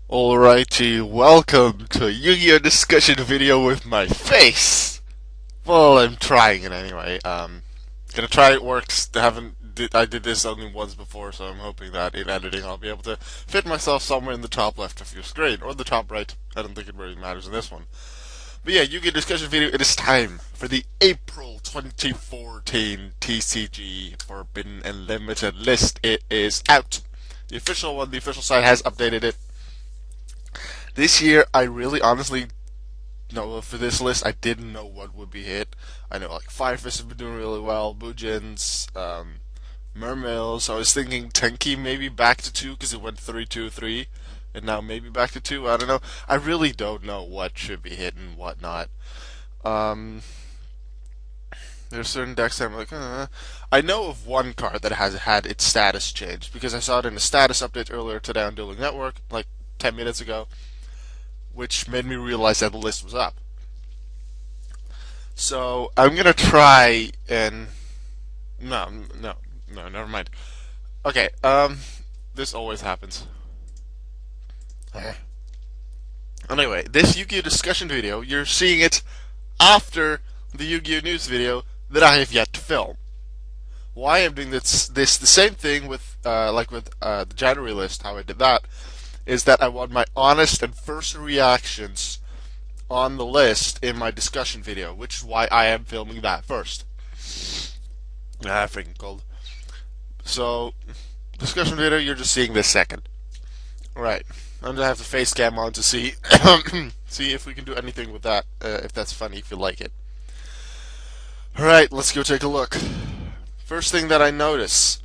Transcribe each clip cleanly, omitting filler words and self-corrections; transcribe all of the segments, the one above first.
Alrighty, welcome to a Yu-Gi-Oh! Discussion video with my face! Well, I'm trying it anyway. Gonna try it works. I did this only once before, so I'm hoping that in editing I'll be able to fit myself somewhere in the top left of your screen, or the top right. I don't think it really matters in this one. But yeah, Yu-Gi-Oh! Discussion video, it is time for the April 2014 TCG Forbidden and Limited list. It is out. The official one, the official site has updated it. This year, I really honestly know for this list, I didn't know what would be hit. I know like Fire Fist have been doing really well, Bujins, Mermails. I was thinking Tenki maybe back to 2 because it went 3-2-3, and now maybe back to 2. I don't know. I really don't know what should be hit and what not. Um, there's certain decks that I'm like, I know of one card that has had its status changed because I saw it in a status update earlier today on Dueling Network, like 10 minutes ago, which made me realize that the list was up. So I'm gonna try and no, never mind. Okay, this always happens. Anyway, this Yu-Gi-Oh! Discussion video, you're seeing it after the Yu-Gi-Oh! News video that I have yet to film. Why I'm doing this the same thing with the January list, how I did that, is that I want my honest and first reactions on the list in my discussion video, which is why I am filming that first. Freaking cold. So, discussion video, you're just seeing this second. Right. I'm gonna have the face cam on to see see if we can do anything with that, if that's funny, if you like it. Alright, let's go take a look. First thing that I notice,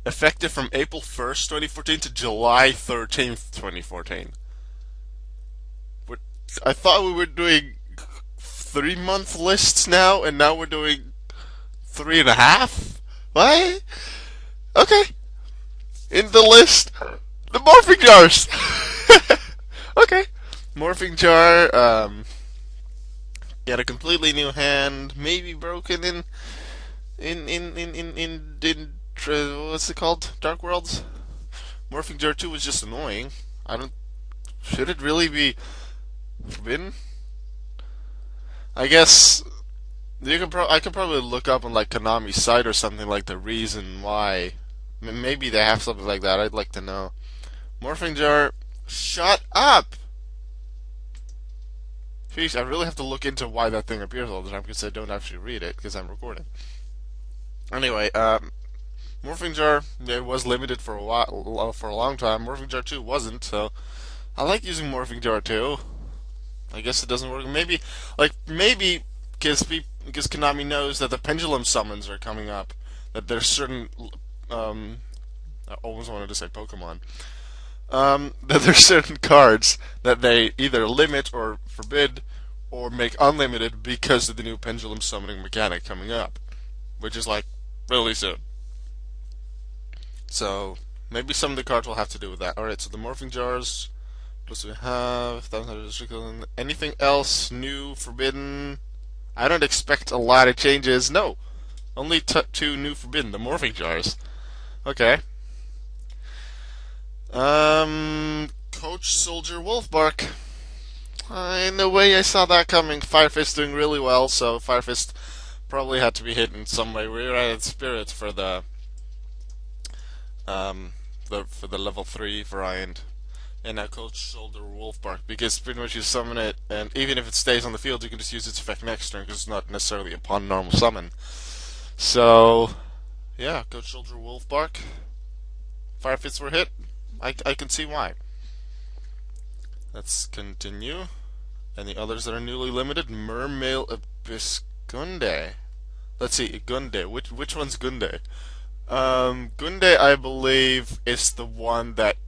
effective from April 1st, 2014 to July 13th, 2014. I thought we were doing 3-month lists now, and now we're doing 3.5? What? Okay. In the list, the morphing jars! Okay. Morphing jar, get a completely new hand, maybe broken what's it called? Dark Worlds? Morphing Jar 2 was just annoying. Should it really be forbidden? I guess I could probably look up on like Konami's site or something like the reason why. Maybe they have something like that. I'd like to know. Morphing Jar, shut up! Jeez, I really have to look into why that thing appears all the time because I don't actually read it because I'm recording. Anyway, Morphing Jar, it was limited for a long time. Morphing Jar 2 wasn't, so I like using Morphing Jar 2. I guess it doesn't work. Maybe because Konami knows that the pendulum summons are coming up. That there's certain, I almost wanted to say Pokemon. That there's certain cards that they either limit or forbid or make unlimited because of the new pendulum summoning mechanic coming up, which is like really soon. So maybe some of the cards will have to do with that. Alright, so the morphing jars. What do we have? Anything else new, forbidden? I don't expect a lot of changes. No, only 2 new forbidden. The morphing jars. Okay. Coach Soldier Wolfbark. In a way, I saw that coming. Fire Fist doing really well, so Fire Fist probably had to be hit in some way. We added Spirit for the level 3 variant. And now Coach Shoulder Wolfbark, because pretty much you summon it, and even if it stays on the field, you can just use its effect next turn because it's not necessarily upon normal summon. So, yeah, Coach Shoulder Wolfbark. Fire Fists were hit. I can see why. Let's continue. And the others that are newly limited, Mermail Abyss Gunde. Let's see, Gunde. Which one's Gunde? Gunde, I believe, is the one that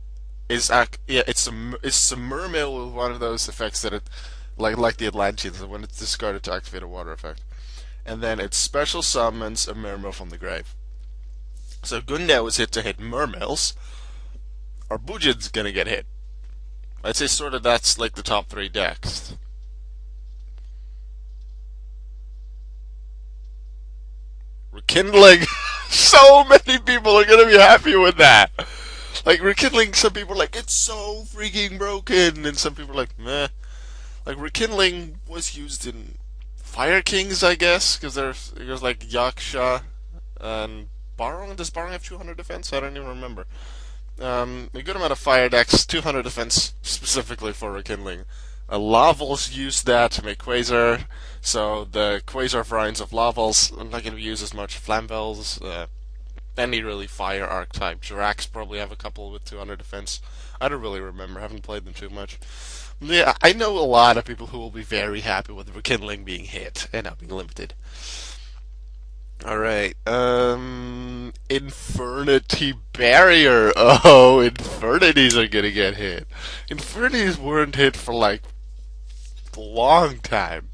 is it's a mermail with one of those effects that it like the Atlanteans when it's discarded to activate a water effect, and then it special summons a mermail from the grave. So Gunde was hit to hit mermails. Our Bujin's gonna get hit. I'd say sort of that's like the top 3 decks. Rekindling. So many people are gonna be happy with that. Like rekindling, some people are like it's so freaking broken, and some people are like meh. Like rekindling was used in Fire Kings, I guess, because there's like Yaksha and Barong. Does Barong have 200 defense? I don't even remember. A good amount of fire decks, 200 defense specifically for rekindling. Lavels use that to make Quasar, so the Quasar variants of Lavels are not going to be used as much. Flamvels, any really fire archetype. Jirax probably have a couple with 200 defense. I don't really remember, haven't played them too much. Yeah, I know a lot of people who will be very happy with rekindling being hit and not being limited. Alright, Infernity Barrier. Oh, Infernities are gonna get hit. Infernities weren't hit for like a long time.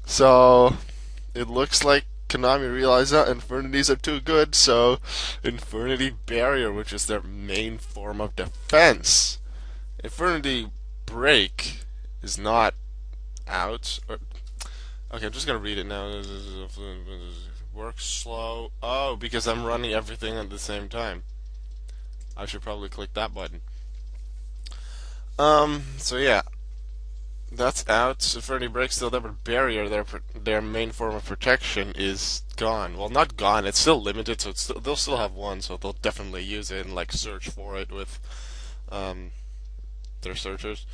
So, it looks like Konami realized that Infernities are too good, so Infernity Barrier, which is their main form of defense. Infernity Break is not out. Okay, I'm just gonna read it now. Work slow. Oh, because I'm running everything at the same time. I should probably click that button. So yeah, that's out. Infernity Break still there, but Barrier, their main form of protection, is gone. Well, not gone. It's still limited, so they'll still have one. So they'll definitely use it and like search for it with their searchers.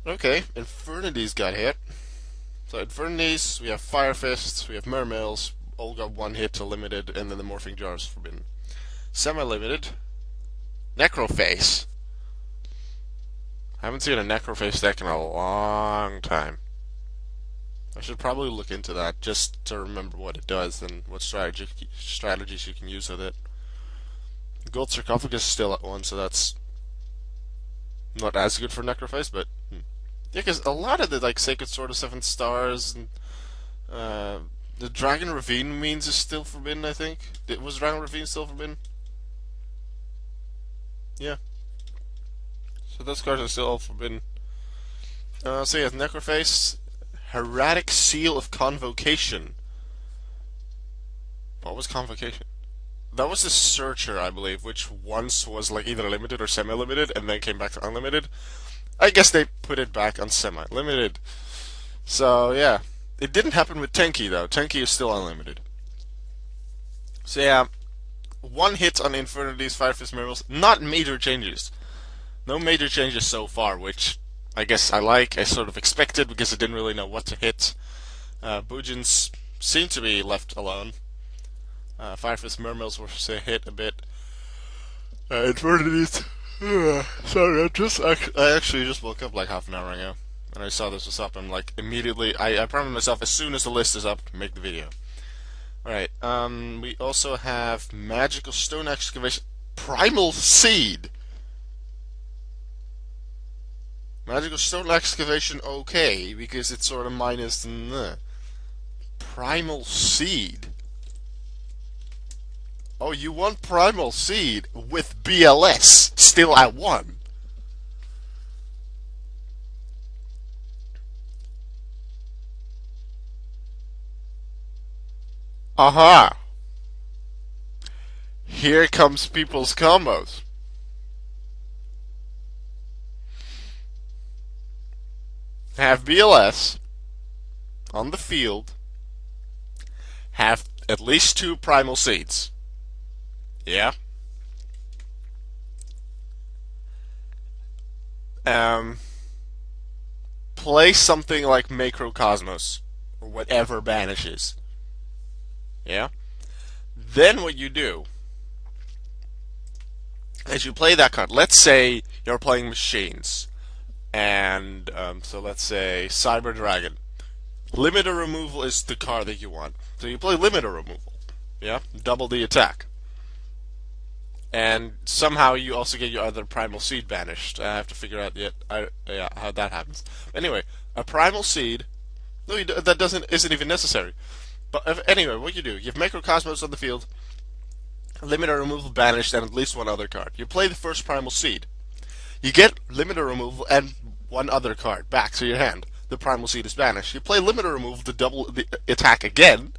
Okay, Infernities got hit. So Infernities, we have Fire Fists, we have Mermails, all got one hit to limited, and then the Morphing Jar is forbidden. Semi-limited, Necroface. I haven't seen a Necroface deck in a long time. I should probably look into that just to remember what it does and what strategies you can use with it. Gold Sarcophagus is still at 1, so that's not as good for Necroface, but yeah, because a lot of the like Sacred Sword of 7 Stars and the Dragon Ravine means is still forbidden. I think was Dragon Ravine still forbidden? Yeah. So those cards are still all forbidden. So yeah, Necroface, Hieratic Seal of Convocation. What was Convocation? That was a Searcher, I believe, which once was like either limited or semi-limited, and then came back to unlimited. I guess they put it back on semi-limited. So yeah, it didn't happen with Tenki though. Tenki is still unlimited. So yeah, one hit on Infernities, Fire Fist Miracles. Not major changes. No major changes so far, which I guess I sort of expected because I didn't really know what to hit. Bujins seem to be left alone. Fire Fist Mermails were hit a bit. Infernities. Sorry, I actually just woke up like half an hour ago, and I saw this was up. I'm like immediately. I promised myself as soon as the list is up, make the video. All right. We also have Magical Stone Excavation, Primal Seed. Magical Stone Excavation, okay, because it's sort of minus the Primal Seed. Oh, you want Primal Seed with BLS still at 1. Aha! Here comes people's combos. Have BLS on the field. Have at least 2 Primal Seeds. Yeah. Play something like Macrocosmos or whatever banishes. Yeah. Then what you do is you play that card. Let's say you're playing machines, and so let's say Cyber Dragon. Limiter removal is the card that you want. So you play limiter removal. Yeah, double the attack. And somehow you also get your other Primal Seed banished. I have to figure out how that happens. Anyway, a Primal Seed. No, that isn't even necessary. But anyway, what you do, you have Macrocosmos on the field, limiter removal banished, and at least one other card. You play the first Primal Seed. You get limiter removal and one other card back to your hand. The Primal Seed is banished. You play limiter removal to double the attack again.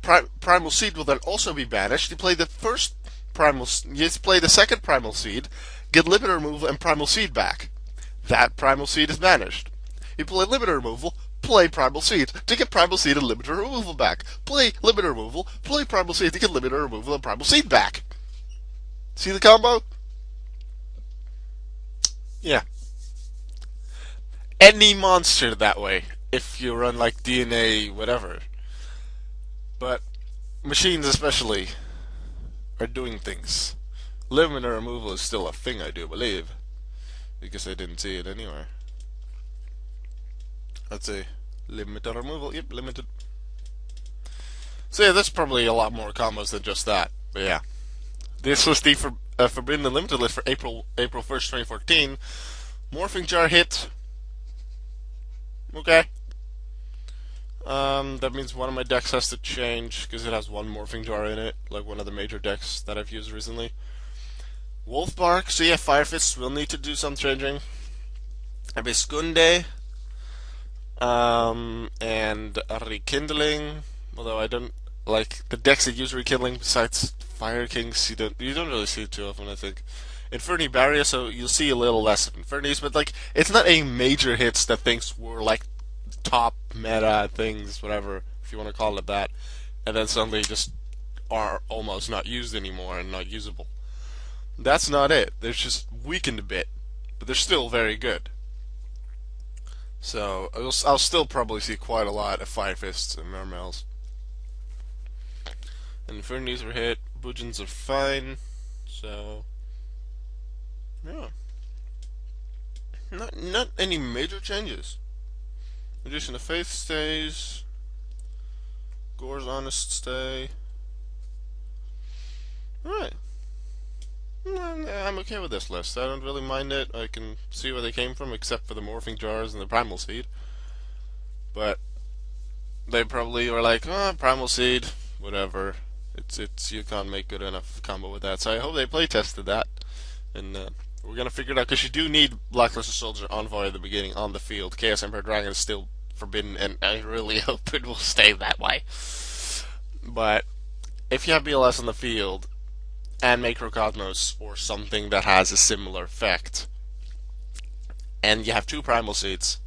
Primal Seed will then also be banished. You play the first You play the second primal seed, get limiter removal and primal seed back. That primal seed is banished. You play limiter removal, play primal seed to get primal seed and limiter removal back. Play limiter removal, play primal seed to get limiter removal and primal seed back. See the combo? Yeah. Any monster that way, if you run like DNA, whatever. But machines especially are doing things. Limiter removal is still a thing, I do believe. Because I didn't see it anywhere. Let's see. Limiter removal. Yep, limited. So yeah, there's probably a lot more combos than just that. But yeah. This was the Forbidden Unlimited list for April 1st, 2014. Morphing Jar hit. Okay. That means one of my decks has to change because it has one Morphing Jar in it, like one of the major decks that I've used recently. Wolf Bark, so yeah, Fire Fists will need to do some changing. Abiskunde, and Rekindling, although I don't like the decks that use Rekindling besides Fire Kings, you don't really see it too often, I think. Inferni Barrier, so you'll see a little less of Infernis, but like it's not any major hits that things were like top meta things, whatever, if you want to call it that, and then suddenly just are almost not used anymore and not usable. That's not it. They're just weakened a bit, but they're still very good. So I'll still probably see quite a lot of Fire Fists and Mermails. And Infernis are hit, Bujins are fine, so yeah. Not any major changes. Magician of Faith stays. Gore's Honest stay. Alright. I'm okay with this list. I don't really mind it. I can see where they came from, except for the Morphing Jars and the Primal Seed. But they probably were like, oh, Primal Seed, whatever. It's you can't make good enough combo with that. So I hope they play tested that, and we're gonna figure it out because you do need Blackluster Soldier Envoy at the beginning on the field. Chaos Emperor Dragon is still forbidden, and I really hope it will stay that way. But if you have BLS on the field and Macrocosmos or something that has a similar effect, and you have two Primal Seeds,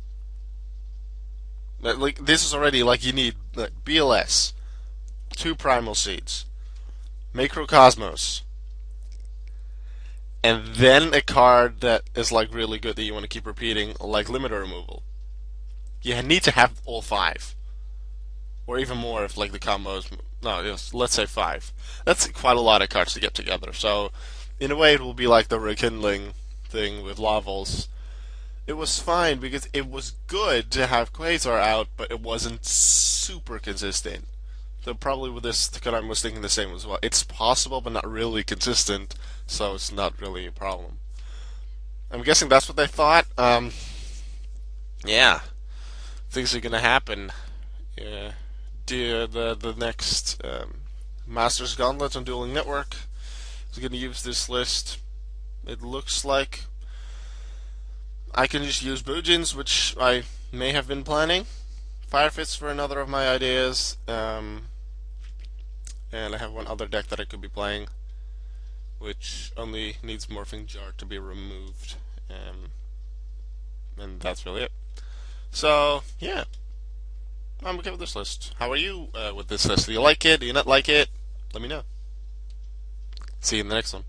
like this is already like you need like BLS, two Primal Seeds, Macrocosmos, and then a card that is like really good that you want to keep repeating, like Limiter Removal. You need to have all five, or even more if like the combos. No, let's say five. That's quite a lot of cards to get together. So, in a way, it will be like the Rekindling thing with Lavels. It was fine because it was good to have Quasar out, but it wasn't super consistent. So probably with this, I was thinking the same as well. It's possible, but not really consistent, so it's not really a problem. I'm guessing that's what they thought. Yeah, things are gonna happen. Yeah, the next Masters Gauntlet on Dueling Network is gonna use this list. It looks like I can just use Bujins, which I may have been planning. Fire Fists for another of my ideas. And I have one other deck that I could be playing, which only needs Morphing Jar to be removed. And that's really it. So, yeah. I'm okay with this list. How are you with this list? Do you like it? Do you not like it? Let me know. See you in the next one.